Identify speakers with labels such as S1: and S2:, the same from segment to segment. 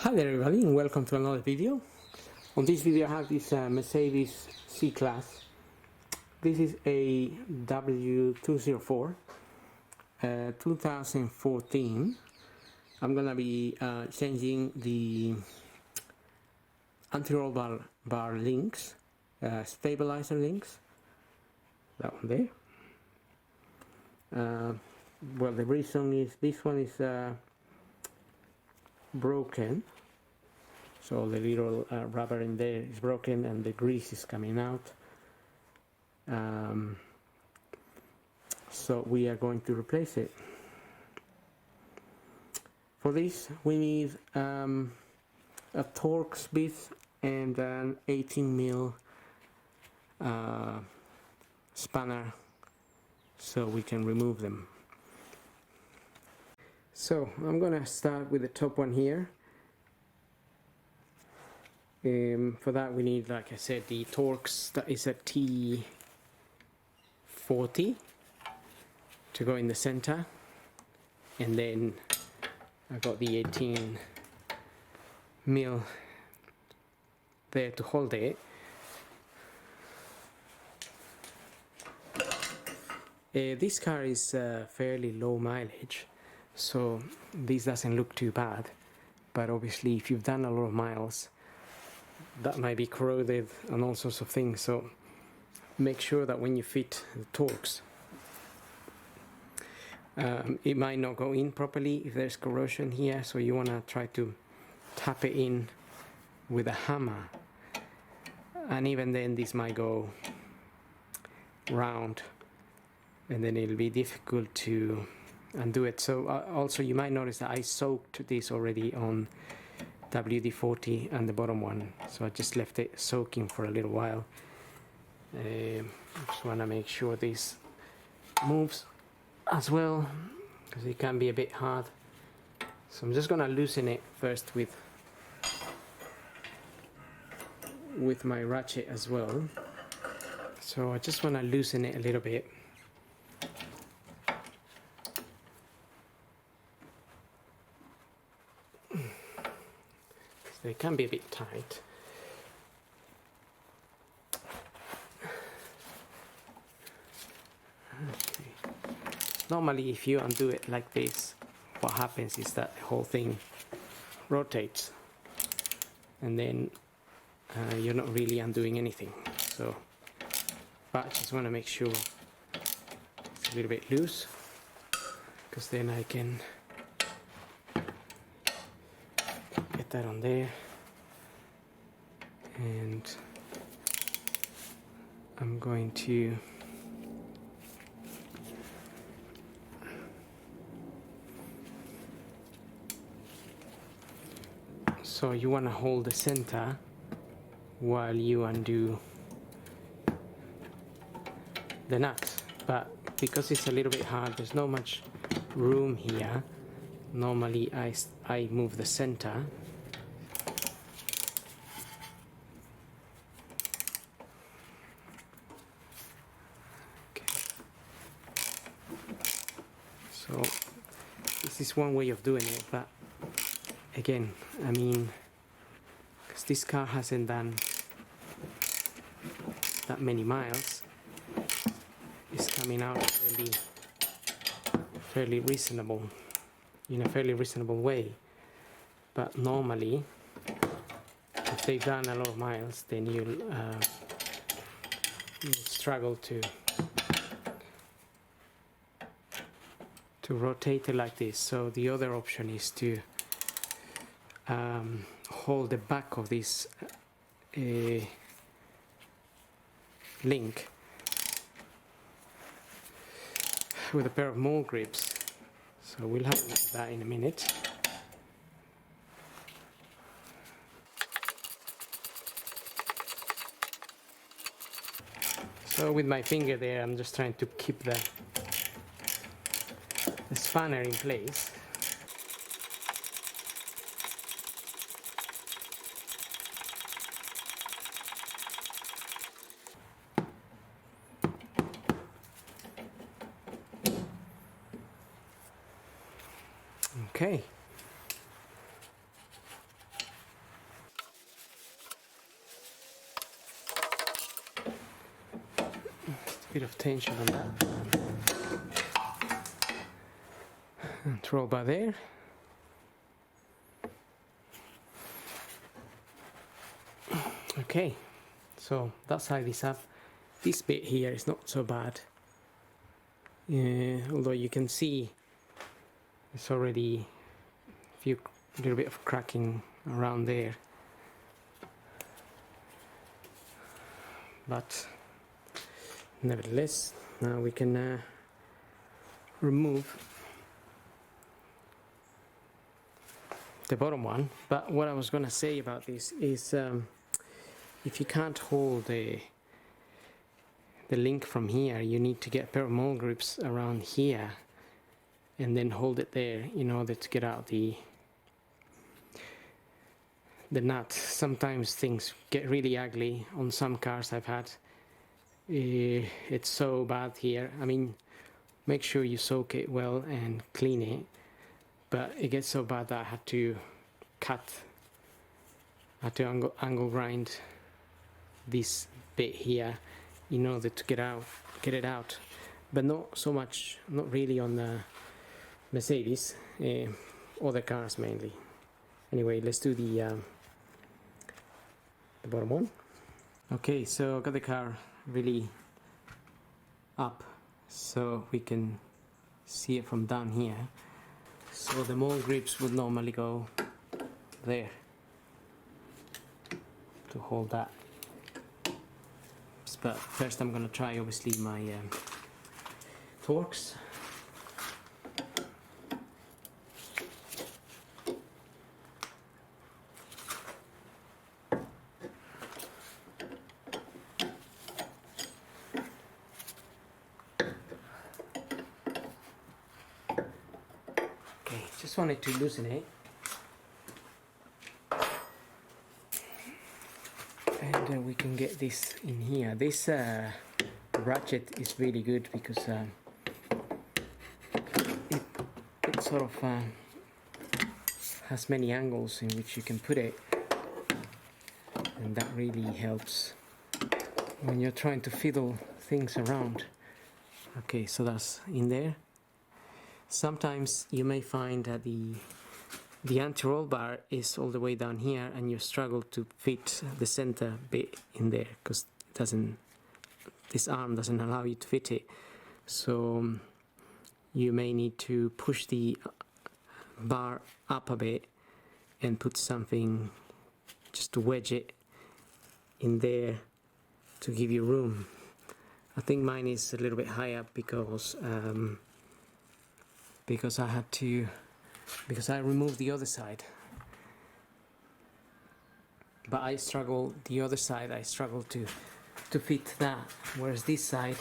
S1: Hi there everybody and welcome to another video. On this video I have this Mercedes C-Class. This is a w204 2014. I'm gonna be changing the anti-roll bar links, stabilizer links, that one there. Well, the reason is this one is broken, so the little rubber in there is broken and the grease is coming out, so we are going to replace it. For this we need a Torx bit and an 18mm spanner so we can remove them. So I'm gonna start with the top one here. For that we need, like I said, the Torx, that is a T40 to go in the center, and then I got the 18mm there to hold it. This car is fairly low mileage, so this doesn't look too bad, but obviously if you've done a lot of miles, that might be corroded and all sorts of things, so make sure that when you fit the Torx, it might not go in properly if there's corrosion here, so you want to try to tap it in with a hammer, and even then this might go round and then it'll be difficult to undo it. So also you might notice that I soaked this already on WD-40 and the bottom one, so I just left it soaking for a little while. Just want to make sure this moves as well, because it can be a bit hard. So I'm just gonna loosen it first with my ratchet as well. So I just want to loosen it a little bit. They can be a bit tight. Okay. Normally if you undo it like this, what happens is that the whole thing rotates, and then you're not really undoing anything. So, but I just want to make sure it's a little bit loose, because then I can get that on there, and I'm going to so you want to hold the center while you undo the nut, but because it's a little bit hard, there's not much room here. Normally I move the center. So this is one way of doing it, but again, I mean, because this car hasn't done that many miles, it's coming out fairly reasonable, in a fairly reasonable way. But normally, if they've done a lot of miles, then you'll struggle to rotate it like this. So the other option is to hold the back of this link with a pair of mole grips. So we'll have that in a minute. So with my finger there, I'm just trying to keep the spanner in place. Okay. Just a bit of tension on that. And roll bar there. Okay, so that's how this up. This bit here is not so bad, although you can see it's already a little bit of cracking around there, but nevertheless now we can remove the bottom one. But what I was going to say about this is if you can't hold the link from here, you need to get a pair of mole grips around here and then hold it there in order to get out the nut. Sometimes things get really ugly on some cars I've had. It's so bad here. I mean, make sure you soak it well and clean it, but it gets so bad that I had to angle grind this bit here in order to get it out, but not so much, not really on the Mercedes, other cars mainly. Anyway, let's do the bottom one. Okay, so I got the car really up so we can see it from down here. So the mole grips would normally go there to hold that. But first I'm gonna try obviously my Torx. Okay, just wanted to loosen it. And we can get this in here. This ratchet is really good because it sort of has many angles in which you can put it, and that really helps when you're trying to fiddle things around. Okay, so that's in there. Sometimes you may find that the anti-roll bar is all the way down here and you struggle to fit the center bit in there because this arm doesn't allow you to fit it. So you may need to push the bar up a bit and put something just to wedge it in there to give you room. I think mine is a little bit high up because I removed the other side, but I struggle to fit that, whereas this side,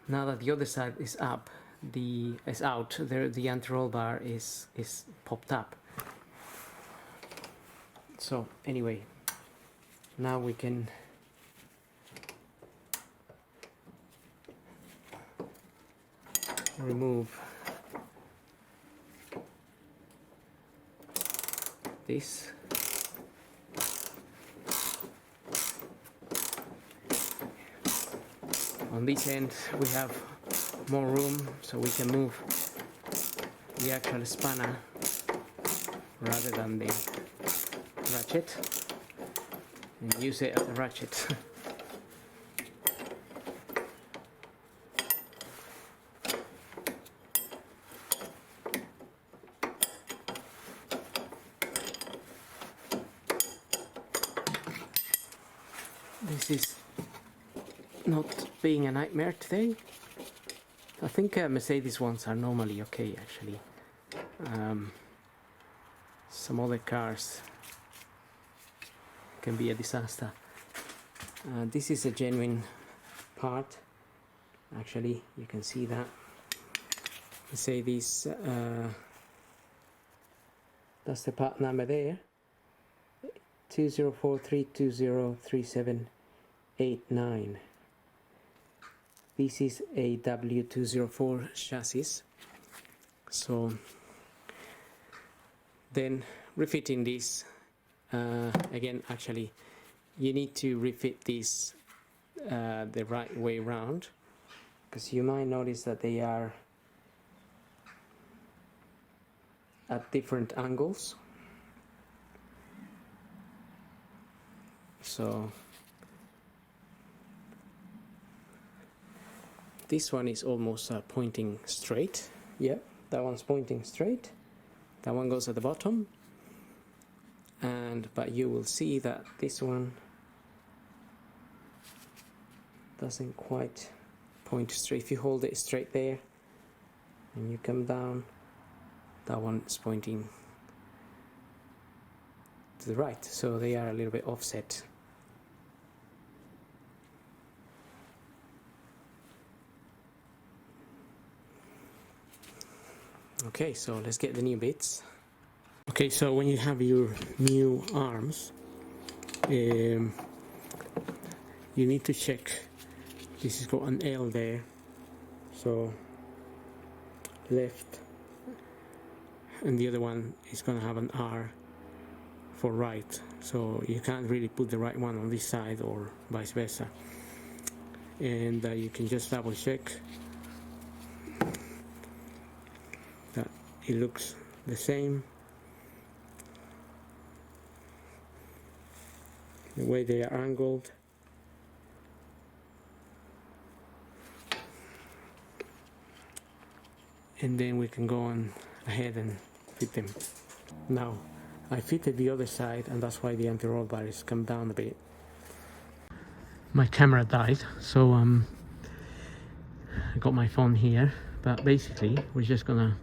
S1: now that the other side is up, is out, the anti-roll bar is popped up. So anyway, now we can remove this. On this end we have more room, so we can move the actual spanner rather than the ratchet and use it as a ratchet. This is not being a nightmare today. I think Mercedes ones are normally okay actually. Some other cars can be a disaster. This is a genuine part, actually, you can see that. Mercedes, that's the part number there, 2043203789. This is a w204 chassis. So then refitting this, again actually you need to refit this the right way round, because you might notice that they are at different angles. So this one is almost pointing straight. Yeah, that one's pointing straight. That one goes at the bottom. But you will see that this one doesn't quite point straight. If you hold it straight there and you come down, that one is pointing to the right, so they are a little bit offset. Okay, so let's get the new bits. Okay, so when you have your new arms, you need to check. This has got an L there, so left, and the other one is going to have an R for right, so you can't really put the right one on this side or vice versa. And you can just double check that it looks the same, the way they are angled. And then we can go on ahead and fit them. Now I fitted the other side, and that's why the anti-roll bar has come down a bit. My camera died, so I got my phone here, but basically we're just gonna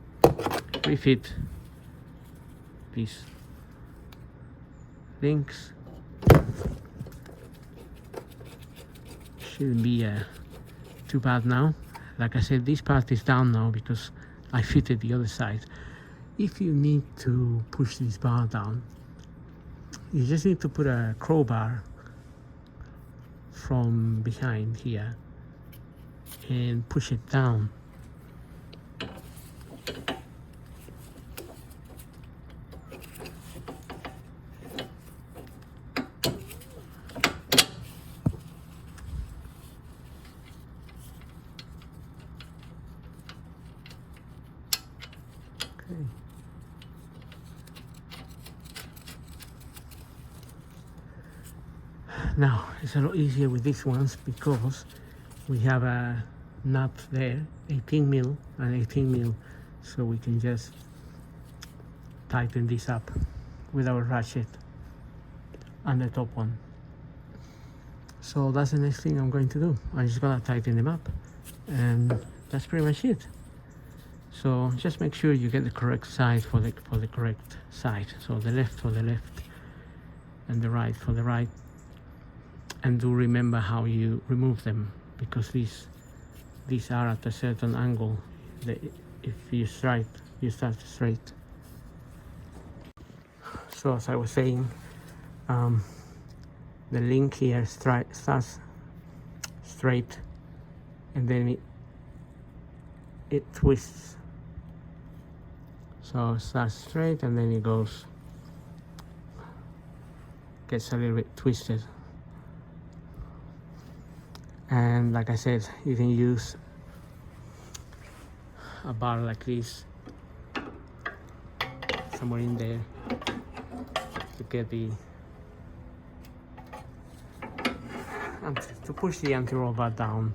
S1: refit these links. Shouldn't be too bad now. Like I said, this part is down now because I fitted the other side. If you need to push this bar down, you just need to put a crowbar from behind here and push it down. Okay. Now it's a lot easier with these ones because we have a nut there, 18mm and 18mm, so we can just tighten this up with our ratchet and the top one. So that's the next thing I'm going to do. I'm just gonna tighten them up, and that's pretty much it. So just make sure you get the correct side for the correct side. So the left for the left and the right for the right. And do remember how you remove them, because these are at a certain angle. If you start straight. So as I was saying, the link here starts straight, and then it twists. So it starts straight and then it gets a little bit twisted. And like I said, you can use a bar like this somewhere in there to get to push the anti-roll bar down,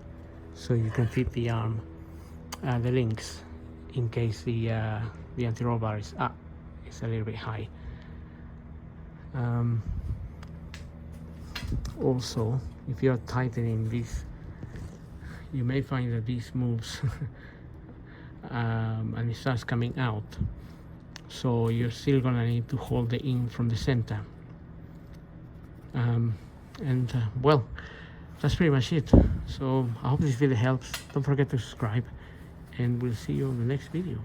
S1: so you can fit the arm, the links, in case the anti-roll bar is up, it's a little bit high. Also, if you're tightening this, you may find that this moves and it starts coming out, so you're still gonna need to hold the in from the center. Well, that's pretty much it. So I hope this video helps. Don't forget to subscribe, and we'll see you on the next video.